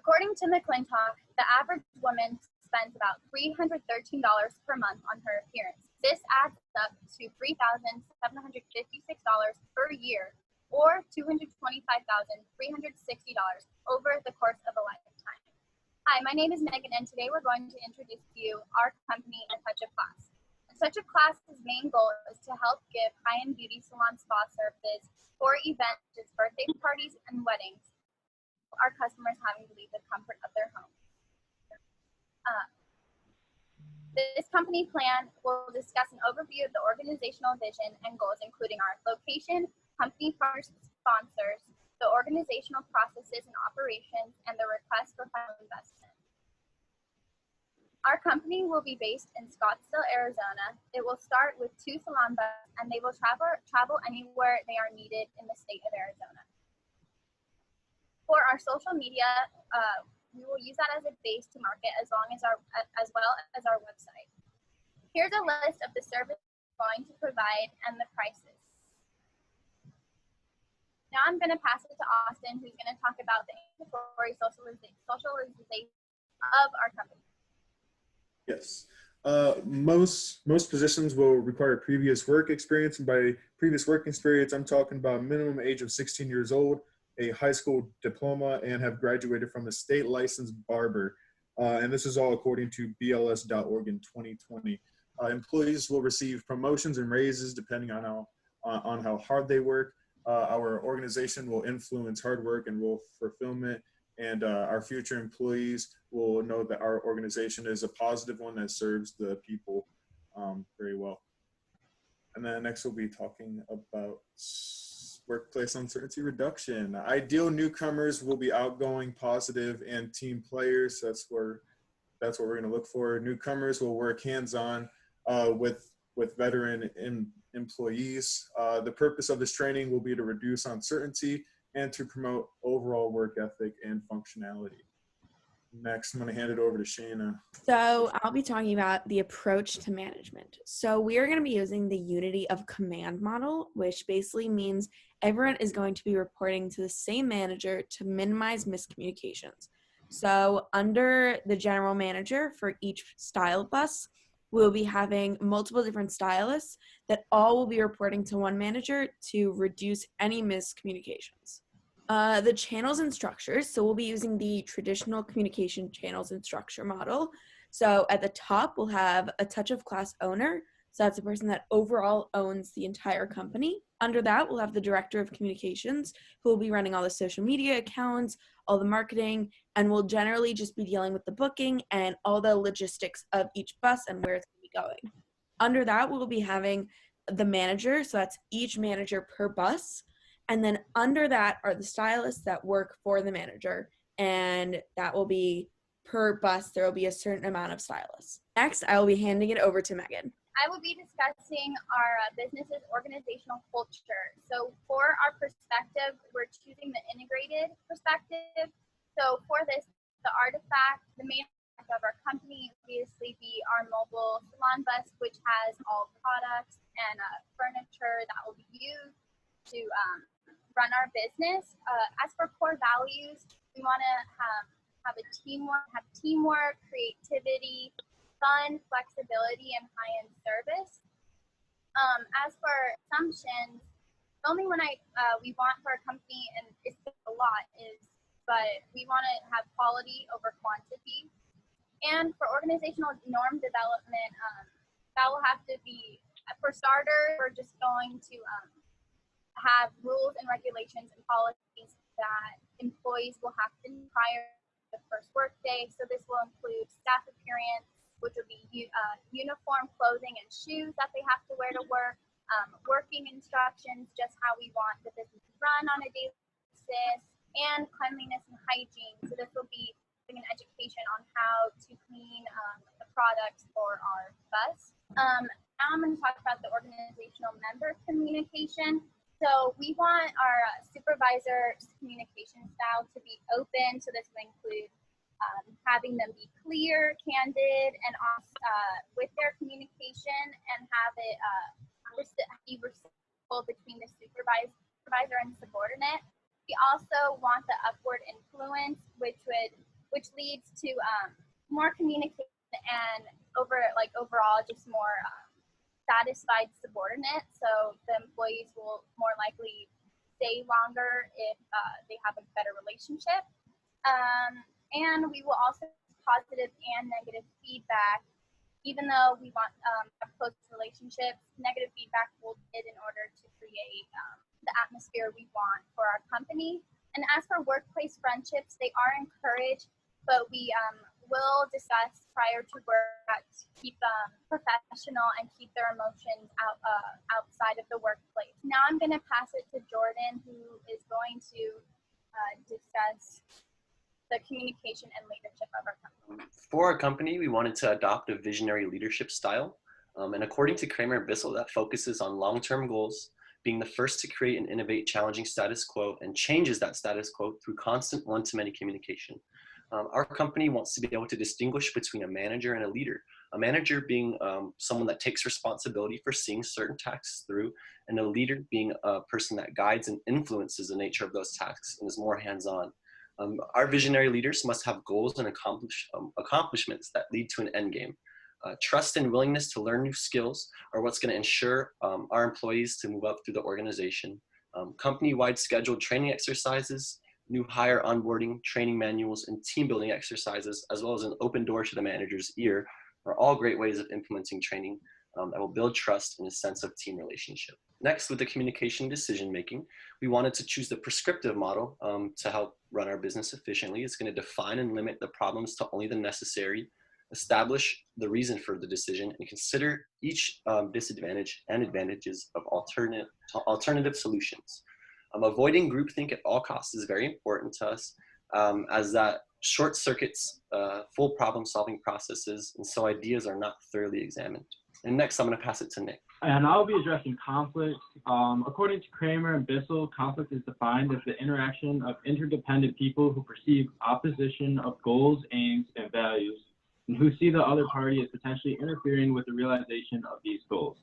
According to McClintock, the average woman spends about $313 per month on her appearance. This adds up to $3,756 per year, or $225,360 over the course of a lifetime. Hi, my name is Megan, and today we're going to introduce to you our company, A Touch of Class. A Touch of Class's main goal is to help give high-end beauty salon spa services for events, such as birthday parties and weddings, our customers having to leave the comfort of their home. This company plan will discuss an overview of the organizational vision and goals, including our location, company partners, sponsors, the organizational processes and operations, and the request for final investment. Our company will be based in Scottsdale, Arizona. It will start with 2 salon buses, and they will travel anywhere they are needed in the state of Arizona. For our social media, we will use that as a base to market as well as our website. Here's a list of the services we're going to provide and the prices. Now I'm going to pass it to Austin, who's going to talk about the ambulatory socialization of our company. Yes. Most positions will require previous work experience, and by previous work experience, I'm talking about minimum age of 16 years old, a high school diploma, and have graduated from a state licensed barber. And this is all according to BLS.org in 2020. Employees will receive promotions and raises depending on how hard they work. Our organization will influence hard work and role fulfillment, and our future employees will know that our organization is a positive one that serves the people very well. And then next we'll be talking about workplace uncertainty reduction. Ideal newcomers will be outgoing, positive, and team players. That's what we're going to look for. Newcomers will work hands-on with veteran employees. The purpose of this training will be to reduce uncertainty and to promote overall work ethic and functionality. Next, I'm going to hand it over to Shayna. So I'll be talking about the approach to management. So we are going to be using the unity of command model, which basically means everyone is going to be reporting to the same manager to minimize miscommunications. So under the general manager for each style bus, we'll be having multiple different stylists that all will be reporting to one manager to reduce any miscommunications. The channels and structures, so we'll be using the traditional communication channels and structure model. So at the top, we'll have a Touch of Class owner. So that's a person that overall owns the entire company. Under that, we'll have the director of communications, who will be running all the social media accounts, all the marketing, and will generally just be dealing with the booking and all the logistics of each bus and where it's going to be going. Under that, we'll be having the manager. So that's each manager per bus. And then under that are the stylists that work for the manager, and that will be per bus, there will be a certain amount of stylists. Next, I will be handing it over to Megan. I will be discussing our business's organizational culture. So for our perspective, we're choosing the integrated perspective. So for this, the artifact, the main artifact of our company obviously be our mobile salon bus, which has all products and furniture that will be used to run our business. As for core values, we want to have teamwork, creativity, fun, flexibility, and high-end service. As for assumptions, the only one we want for our company, and it's a lot, but we want to have quality over quantity. And for organizational norm development, that will have to be, for starters, we're just going to have rules and regulations and policies that employees will have to prior to the first workday. So this will include staff appearance, which will be uniform clothing and shoes that they have to wear to work, working instructions, just how we want the business to run on a daily basis, and cleanliness and hygiene. So this will be an education on how to clean the products for our bus. Now I'm going to talk about the organizational member communication. So we want our supervisor's communication style to be open. So this will include having them be clear, candid, and with their communication, and have it be reciprocal between the supervisor and subordinate. We also want the upward influence, which would leads to more communication and overall just more satisfied subordinates. So the employees will more likely stay longer if they have a better relationship. And we will also have positive and negative feedback. Even though we want a close relationships, negative feedback will get in order to create the atmosphere we want for our company. And as for workplace friendships, they are encouraged, but we will discuss prior to work to keep them professional and keep their emotions outside of the workplace. Now I'm going to pass it to Jordan, who is going to discuss the communication and leadership of our company. For our company, we wanted to adopt a visionary leadership style. And according to Kramer and Bissell, that focuses on long-term goals, being the first to create and innovate challenging status quo and changes that status quo through constant one-to-many communication. Our company wants to be able to distinguish between a manager and a leader. A manager being someone that takes responsibility for seeing certain tasks through, and a leader being a person that guides and influences the nature of those tasks and is more hands-on. Our visionary leaders must have goals and accomplishments that lead to an end game. Trust and willingness to learn new skills are what's going to ensure our employees to move up through the organization. Company-wide scheduled training exercises, new hire onboarding, training manuals, and team building exercises, as well as an open door to the manager's ear, are all great ways of implementing training that will build trust and a sense of team relationship. Next, with the communication decision making, we wanted to choose the prescriptive model to help run our business efficiently. It's going to define and limit the problems to only the necessary, establish the reason for the decision, and consider each disadvantage and advantages of alternative solutions. Avoiding groupthink at all costs is very important to us, as that short circuits full problem-solving processes, and so ideas are not thoroughly examined. And next, I'm going to pass it to Nick. And I'll be addressing conflict. According to Kramer and Bissell, conflict is defined as the interaction of interdependent people who perceive opposition of goals, aims, and values, and who see the other party as potentially interfering with the realization of these goals.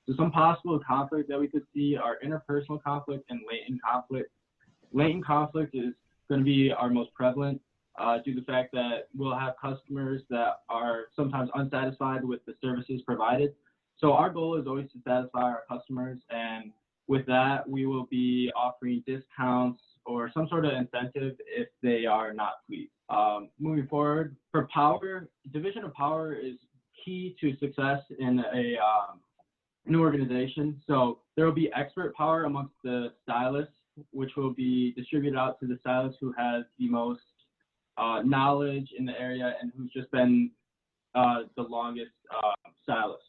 So some possible conflict that we could see are interpersonal conflict and latent conflict. Latent conflict is going to be our most prevalent due to the fact that we'll have customers that are sometimes unsatisfied with the services provided. So our goal is always to satisfy our customers, and with that, we will be offering discounts or some sort of incentive if they are not pleased. Moving forward, for power, division of power is key to success in an organization. So there will be expert power amongst the stylists, which will be distributed out to the stylist who has the most knowledge in the area and who's just been the longest stylist.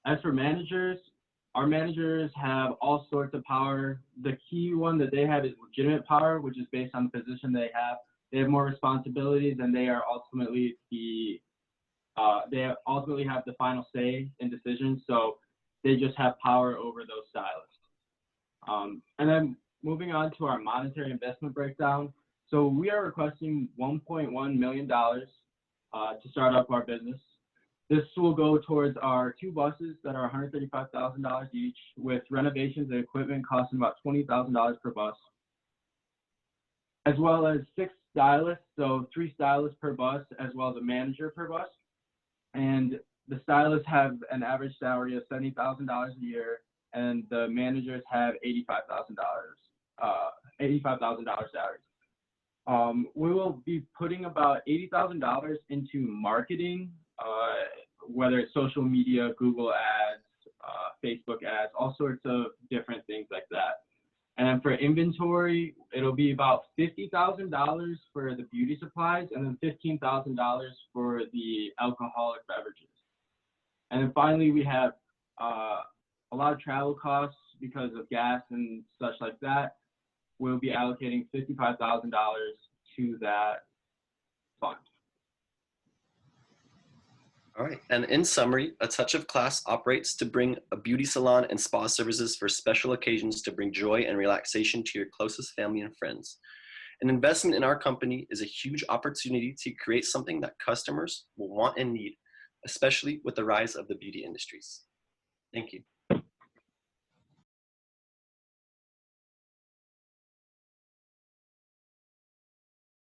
As for managers, our managers have all sorts of power. The key one that they have is legitimate power, which is based on the position they have. They have more responsibilities, and they are ultimately ultimately have the final say in decisions. So they just have power over those stylists. And then moving on to our monetary investment breakdown. So we are requesting $1.1 million to start up our business. This will go towards our 2 buses that are $135,000 each, with renovations and equipment costing about $20,000 per bus, as well as 6 stylists, so 3 stylists per bus, as well as a manager per bus. And the stylists have an average salary of $70,000 a year, and the managers have $85,000 salaries. We will be putting about $80,000 into marketing, whether it's social media, Google ads, Facebook ads, all sorts of different things like that. And then for inventory, it'll be about $50,000 for the beauty supplies, and then $15,000 for the alcoholic beverages. And then finally, we have a lot of travel costs because of gas and such like that. We'll be allocating $55,000 to that fund. All right, and in summary, A Touch of Class operates to bring a beauty salon and spa services for special occasions to bring joy and relaxation to your closest family and friends. An investment in our company is a huge opportunity to create something that customers will want and need, especially with the rise of the beauty industries. Thank you.